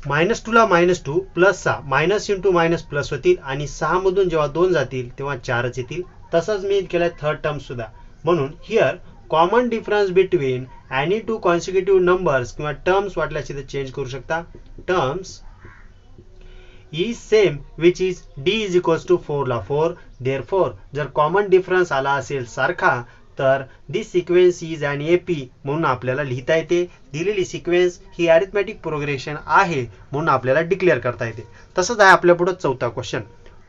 -2 ला -2 plus 6, minus into minus plus होतील आणि 6 मधून जेव्हा 2 जातील तेव्हा 4च येतील. तसंच मी केलंय थर्ड टर्म सुद्धा. म्हणून here common difference between any two consecutive numbers किंवा टर्म्स वाटल्यास इथे चेंज करू शकता. Terms is same which is d is equals to 4 ला 4. therefore जर कॉमन डिफरन्स आला असेल सारखा तर दिस सिक्वेन्स इज अन AP म्हणून आपल्याला लिहिता येते. दिलेली सिक्वेन्स ही अरिथमॅटिक प्रोग्रेशन आहे म्हणून आपल्याला डिक्लेअर करता येते. तसंच आहे आपल्या पुढे चौथा क्वेश्चन.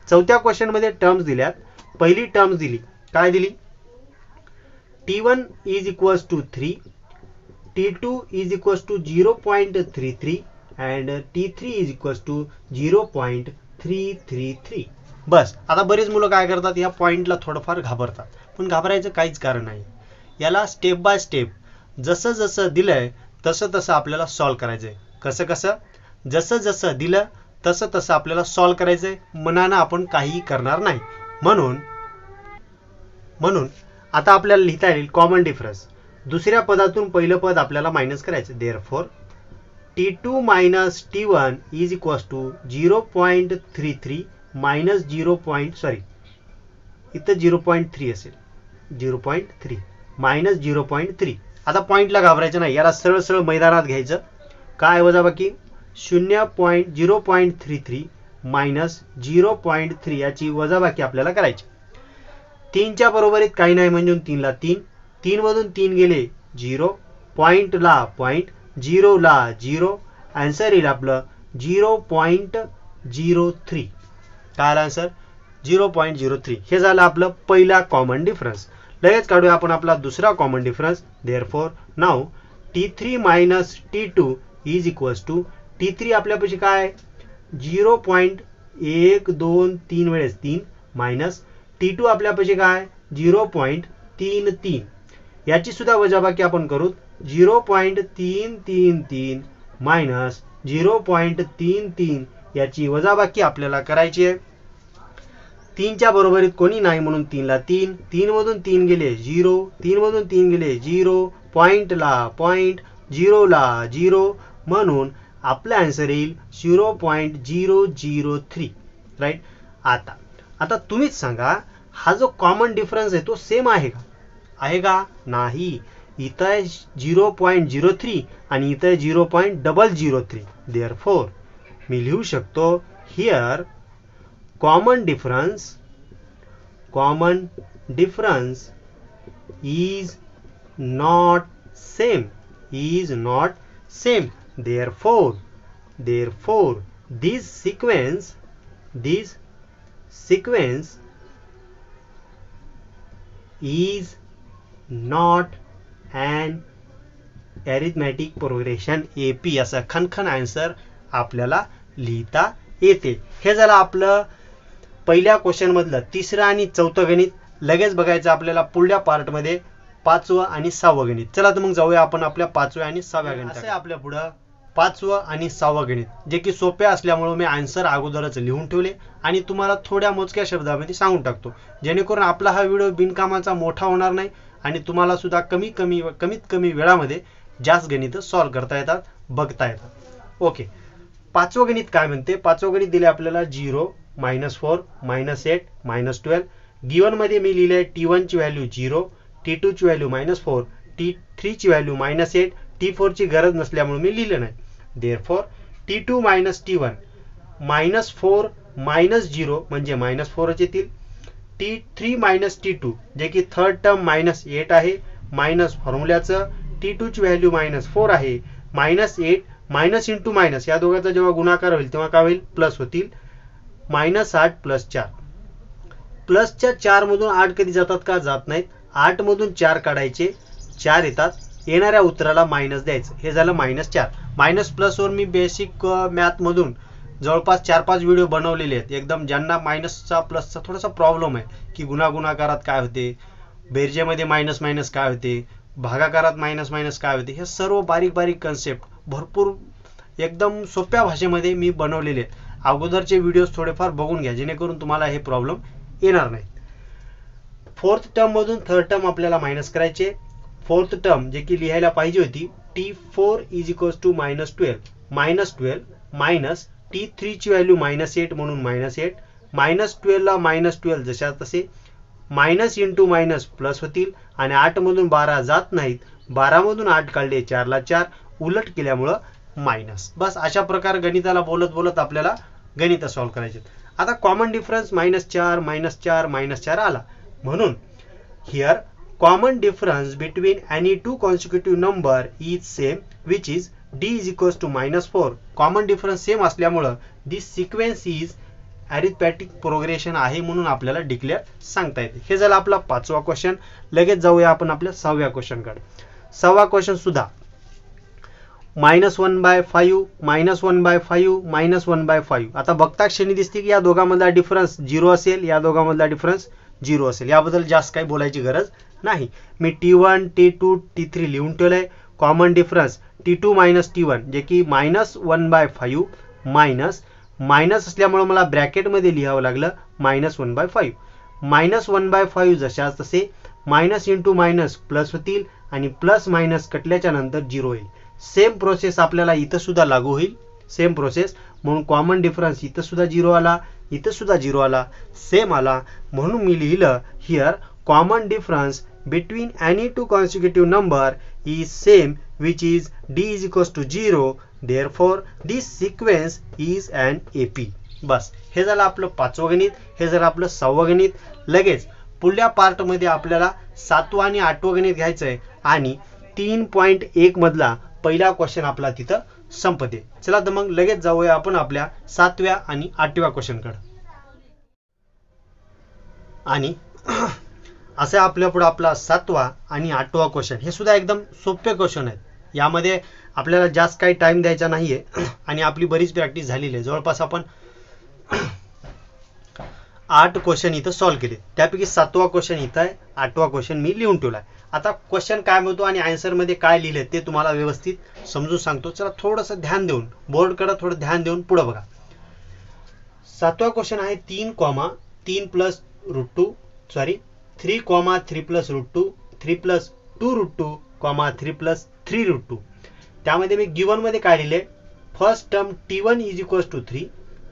चौथ्या क्वेश्चन मध्ये टर्म्स दिल्यात. पहिली टर्म्स दिली, काय दिली, T1 is equals to 3, T2 is equals to 0.33 and T3 is equals to 0.333. बस. आता बरेच मुलं काय करतात, या पॉइंटला थोडंफार घाबरतात, पण घाबरायचं काहीच कारण नाही. याला स्टेप बाय स्टेप जसं जसं दिलंय तसं तसं आपल्याला सॉल्व करायचंय. कसं कसं, जसं जसं दिलं तसं तसं आपल्याला सॉल्व करायचंय. मनानं आपण काहीही करणार नाही. म्हणून आता आपल्याला लिहिता येईल कॉमन डिफरन्स. दुसऱ्या पदातून पहिलं पद आपल्याला मायनस करायचं. therefore T2 - T1 is equals to 0.33 minus 0.3 असेल, 0.3 minus 0.3. आता पॉइंटला घाबरायचं नाही, याला सरळ सरळ मैदानात घ्यायचं. काय वजाबाकी 0.33 minus 0.3 याची वजाबाकी आपल्याला करायची. 3च्या बरोबरीत काही नाही म्हणजे 3 ला 3, 3 मधून 3 गेले 0, पॉइंटला पॉइंट, 0 ला 0, आन्सर येईल आपलं 0.03. काय आला आन्सर 0.03. हे झालं आपलं पहिला कॉमन डिफरन्स. लगेच काढूया आपण आपला दुसरा common difference. therefore now T3 - T2 is equals to T3 आपल्यापाशी काय 0.123 वेळेस 3 मायनस T2 आपल्यापाशी काय 0.33. याची सुद्धा वजाबाकी आपण करू. 0.333 मायनस 0.33 याची वजाबाकी आपल्याला करायची आहे. 3च्या बरोबरीत कोणी नाही म्हणून 3 ला 3, 3 मधून 3 गेले 0, 3 मधून 3 गेले 0, पॉइंटला पॉइंट, 0 ला 0 म्हणून आपला आन्सर येईल 0.003. राईट. आता तुम्हीच सांगा, हा जो कॉमन डिफरन्स आहे तो सेम आहे का? आहे का? नाही. इथं आहे 0.03 आणि इथं आहे 0.003. therefore मी लिहू शकतो here common difference is not same, is not same. Therefore this sequence is not an arithmetic progression. AP असा खनखन आन्सर आपल्याला लिहिता येते. हे झालं आपलं पहिल्या क्वेश्चन मधलं तिसरं आणि चौथं गणित. लगेच बघायचं आपल्याला पुढल्या पार्ट मध्ये पाचवं आणि सहावं गणित. चला तर मग जाऊया आपण आपल्या पाचव्या आणि सहाव्या गणित. असं आपल्या पुढं पाचवं आणि सहावं गणित, जे की सोपे असल्यामुळे मी आन्सर अगोदरच लिहून ठेवले आणि तुम्हाला थोड्या मोजक्या शब्दामध्ये सांगून टाकतो, जेणेकरून आपला हा व्हिडिओ बिनकामाचा मोठा होणार नाही आणि तुम्हाला सुद्धा कमीत कमी वेळामध्ये जास्त गणित सॉल्व्ह करता येतात, बघता येतात. ओके, पाचवं गणित काय म्हणते? पाचवं गणित दिले आपल्याला 0, -4, -8, -12. गिवन मध्ये मी लिहिले T1 ची व्हॅल्यू 0, T2 ची व्हॅल्यू -4, T3 ची व्हॅल्यू -8, T4 ची गरज नसल्यामुळे मी लिहिले नाही. Therefore T2 - T1 -4 -0 म्हणजे -4 येतील. T3 - T2 जे की थर्ड टर्म -8 आहे, मायनस फॉर्म्युल्याचं T2 ची व्हॅल्यू -4 आहे, -8 मायनस इंटू मायनस या दोघांचा जेव्हा गुणाकार होईल तेव्हा काय होईल? प्लस होतील. -8 + 4, प्लसच्या 4 मधून 8 कधी जातात का? जात नाहीत. 8 मधून 4 काढायचे, 4 येतात. येणाऱ्या उत्तराला मायनस द्यायचं. हे झालं -4. मायनस प्लस वर मी बेसिक मॅथ मधून जवळपास 4-5 व्हिडिओ बनवलेले आहेत. एकदम ज्यांना मायनसचा प्लसचा थोडासा प्रॉब्लेम आहे की गुणाकारात काय होते, बेरजेमध्ये मायनस मायनस काय होते, भागाकारात मायनस मायनस काय होते, हे सर्व बारीक कन्सेप्ट भरपूर एकदम सोप्या भाषेमध्ये मी बनवलेले आहेत. अगोदरचे व्हिडिओज थोडेफार बघून घ्या, जेणेकरून तुम्हाला हे प्रॉब्लेम येणार नाही. फोर्थ टर्म मधून थर्ड टर्म आपल्याला मायनस करायचे. फोर्थ टर्म जे की लिहायला पाहिजे होती T4 = -12, -12 मायनस T3 ची व्हॅल्यू -8 म्हणून -8, -12 ला -12 जशा तसे, मायनस इंटू मायनस प्लस होतील आणि 8 मधून 12 जात नाहीत. 12 मधून 8 काढले, 4 ला 4 उलट केल्यामुळं मायनस. बस अशा प्रकारे गणिताला बोलत आपल्याला गणित सॉल्व्ह करायचे. आता कॉमन डिफरन्स -4 -4 आला, म्हणून here common difference between any two consecutive number is same, which is d = -4. Common difference same असल्यामुळे दिस सिक्वेन्स इज अरिथमॅटिक प्रोग्रेशन आहे म्हणून आपल्याला डिक्लेअर सांगता येते. हे झालं आपला पाचवा क्वेश्चन. लगेच जाऊया आपण आपल्या सहाव्या क्वेश्चन कडे. सहावा क्वेश्चन सुद्धा -1/5 -1/5 -1/5. आता बघता क्षणी दिसते की या दोघांमधला डिफरन्स 0 असेल, या दोघांमधला डिफरन्स 0 असेल. याबद्दल जास्त काही बोलायची गरज नाही. मी T1 T2 T3 लिहून ठेवलंय. कॉमन डिफरन्स T2 - T1 जे की -1/5 मायनस असल्यामुळे मला ब्रॅकेटमध्ये लिहावं लागलं -1/5. -1/5 जशाच तसे, मायनस इंटू मायनस प्लस होतील आणि प्लस मायनस कटल्याच्या नंतर 0 होईल. सेम प्रोसेस आपल्याला इथं सुद्धा लागू होईल. सेम प्रोसेस, म्हणून कॉमन डिफरन्स इथं सुद्धा 0 आला, इथं सुद्धा 0 आला, सेम आला. म्हणून मी लिहिलं here common difference between any two consecutive number is same, which is d = 0. Therefore this sequence is an AP. बस हे झालं आपलं पाचवं गणित. हे झालं आपलं सहावं गणित. लगेच पुढल्या पार्ट मध्ये आपल्याला सातवं आणि आठवं गणित घ्यायचं आहे आणि 3.1 मधला पहिला क्वेश्चन आपला तिथं संपते. चला तर मग लगेच जाऊया आपण आपल्या सातव्या आणि आठव्या क्वेश्चन कडे. आणि असं आपल्या पुढे आपला सातवा आणि आठवा क्वेश्चन. हे सुद्धा एकदम सोपे क्वेश्चन आहेत. यामध्ये आपल्याला जास्त काही टाइम द्यायचा नाहीये आणि आपली बरीच प्रॅक्टिस झालेली आहे. जवळपास आपण 8 क्वेश्चन इथं सॉल्व्ह केले. त्यापैकी सातवा क्वेश्चन इथं आहे, आठवा क्वेश्चन मी लिहून ठेवलाय. आता क्वेश्चन काय म्हणतो आणि आन्सर मध्ये काय लिहिले ते तुम्हाला व्यवस्थित समजून सांगतो. चला थोडंसं ध्यान देऊन, बोर्डकडे थोडं ध्यान देऊन पुढे बघा. सातवा क्वेश्चन आहे 3, 3 + √2 3, 3 + √2, 3 + 2√2, 3 + 3√2. त्यामध्ये मी गिवन मध्ये काय लिहिले? First term T1 = 3,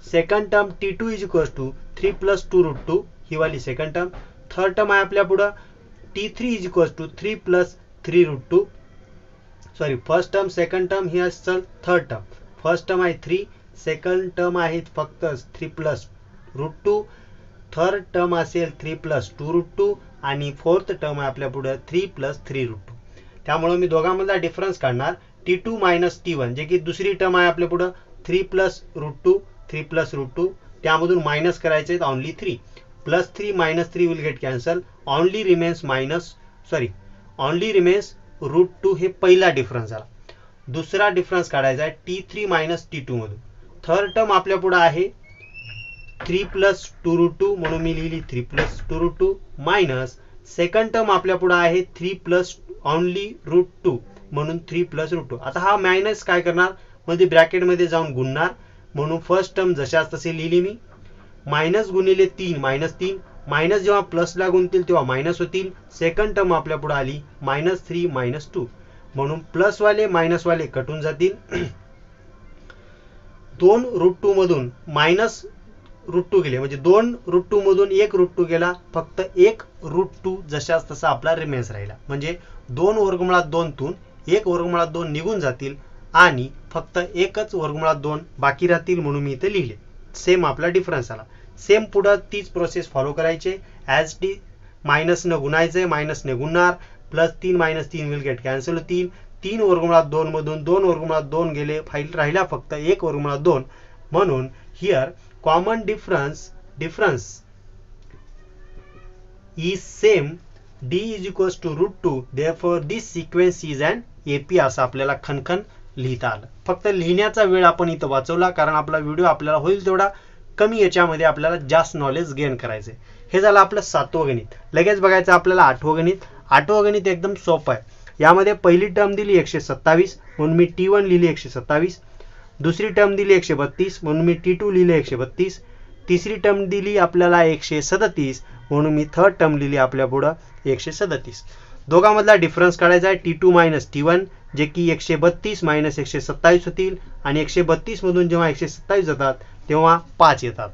second term T2 = 3 + 2√2 ही वाली सेकंड टर्म. थर्ड टर्म आहे आपल्या पुढे T3 = 3 + 3√2. Sorry, first term second term ही असेल थर्ड टर्म. फर्स्ट टर्म आहे 3, सेकंड टर्म आहे फक्त 3 + √2, थर्ड टर्म असेल 3 + 2√2 आणि फोर्थ टर्म आहे आपल्या पुढे 3 + 3√2. त्यामुळे मी दोघांमधला डिफरन्स काढणार t2 - t1 जे की दुसरी टर्म आहे आपल्या पुढे 3 + √2 3 + √2 त्यामधून मायनस करायचे only 3 +3 - 3 will get cancel only remains √2 हे पहिला डिफरन्स झाला. दुसरा डिफरन्स काढायचा आहे t3 - t2 मधून. थर्ड टर्म आपल्या पुढे आहे 3 + 2√2 म्हणून मी लिहिली 3 + 2√2 मायनस सेकंड टर्म आपल्या पुढे आहे 3 + ओनली √2 म्हणून 3 + √2. आता हा मायनस काय करणार मध्ये ब्रॅकेट मध्ये जाऊन गुणणार म्हणून फर्स्ट टर्म जशाच तसे लिहिली मी. मायनस गुणिले 3 -3 मायनस जेव्हा प्लसला गुणतील तेव्हा मायनस होतील. सेकंड टर्म आपल्या पुढे आली -3 - 2 म्हणून प्लस वाले मायनस वाले कटून जातील. 2 √2 मधून मायनस √2 गेले म्हणजे 2 √2 मधून 1 √2 गेला. फक्त 1 √2 जशाच तसा आपला रिमेन्स राहिला म्हणजे 2 वर्गमुळात 2 तून 1 वर्गमुळात 2 निघून जातील आणि फक्त एकच वर्गमुळात 2 बाकी राहतील म्हणून मी इथे लिहिले. सेम आपला डिफरन्स आला. सेम पुढे तीच प्रोसेस फॉलो करायचे. ॲज टी मायनसने गुणायचे मायनसने गुणणार +3 - 3 विल गेट कॅन्सल होतील. 3 वर्गमुळात 2 मधून 2 वर्गमुळात 2 गेले फाईल राहिला फक्त 1 वर्गमुळात 2 म्हणून here common difference is same d = √2 therefore this sequence is an AP असं आपल्याला खणखण लिहिता आलं. फक्त लिहिण्याचा वेळ आपण इथं वाचवला कारण आपला व्हिडिओ आपल्याला होईल तेवढा कमी याच्यामध्ये आपल्याला जास्त नॉलेज गेन करायचे. हे झालं आपलं 7वं गणित. लगेच बघायचं आपल्याला 8वं गणित. 8वं गणित एकदम सोपं आहे. यामध्ये पहिली टर्म दिली 127 म्हणून मी t1 लिहिली 127. दुसरी टर्म दिली 132 म्हणून मी t2 लिहिले 132. तिसरी टर्म दिली आपल्याला 137 म्हणून मी थर्ड टर्म लिहिली आपल्या पुढं 137. दोघांमधला डिफरन्स काढायचा आहे t2 - t1 जे की 132 - 127 होतील आणि 132 मधून जेव्हा 127 जातात तेव्हा 5 येतात.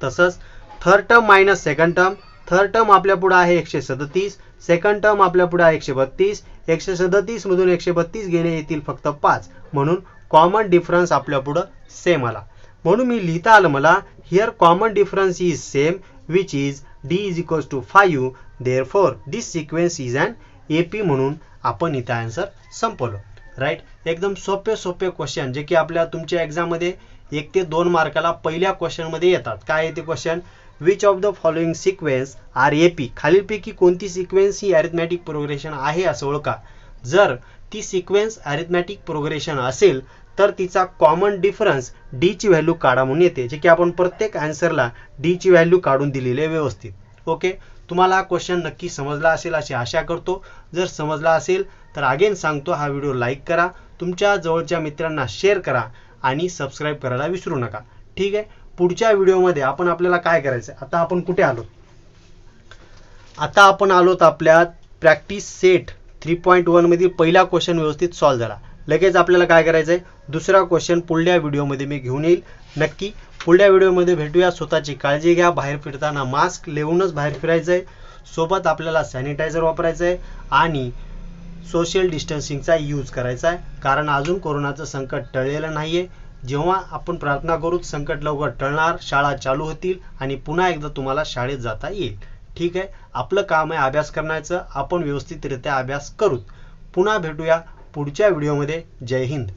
तसंच third term minus second term. Third term आपल्या पुढे आहे 137. सेकंड टर्म आपल्या पुढे आहे 132. 137 मधून 132 गेले येतील फक्त 5 म्हणून कॉमन डिफरन्स आपल्या पुढे सेम आला. म्हणून मी लिहिता आलं मला here common difference is same which is d = 5 therefore this sequence is an AP म्हणून आपण इथं आन्सर संपवलं. राईट. एकदम सोपे क्वेश्चन जे की आपल्या तुमच्या एक्झाम मध्ये 1 ते 2 मार्काला पहिल्या क्वेश्चन मध्ये येतात. काय आहे ते question which of the following sequence are AP खालीलपैकी कोणती सिक्वेन्स ही अरिथमॅटिक प्रोग्रेशन आहे असं ओळखा. जर ती सिक्वेन्स अरिथमॅटिक प्रोग्रेशन असेल तर तिचा कॉमन डिफरन्स डी ची व्हॅल्यू काढा म्हणून येते जे की आपण प्रत्येक आन्सरला डी ची व्हॅल्यू काढून दिलेली आहे व्यवस्थित. ओके. तुम्हाला हा क्वेश्चन नक्की समजला असेल अशी आशा करतो. जर समजला असेल तर अगेन सांगतो हा व्हिडिओ लाईक करा, तुमच्या जवळच्या मित्रांना शेअर करा आणि सबस्क्राईब करायला विसरू नका. ठीक आहे. पुढच्या व्हिडिओमध्ये आपण आपल्याला काय करायचं आता आपण कुठे आलो आता आपण आलोत आपल्या प्रॅक्टिस सेट 3.1 मधील पहिला क्वेश्चन व्यवस्थित सॉल्व्ह झाला. लगेच आपल्याला काय करायचं आहे दुसरा क्वेश्चन पुढल्या व्हिडिओमध्ये मी घेऊन येईल. नक्की पुढल्या व्हिडिओमध्ये भेटूया. स्वतःची काळजी घ्या. बाहेर फिरताना मास्क लावूनच बाहेर फिरायचं आहे. सोबत आपल्याला सॅनिटायझर वापरायचं आहे आणि सोशल डिस्टन्सिंगचा यूज करायचा आहे कारण अजून कोरोनाचं संकट टळलेलं नाहीये. जेव्हा आपण प्रार्थना करू संकट लवकर टळणार, शाळा चालू होतील आणि पुन्हा एकदा तुम्हाला शाळेत जाता येईल. ठीक आहे. आपलं काम आहे अभ्यास करण्याचं. आपण व्यवस्थितरित्या अभ्यास करू. पुन्हा भेटूया पुढच्या व्हिडिओमध्ये. जय हिंद.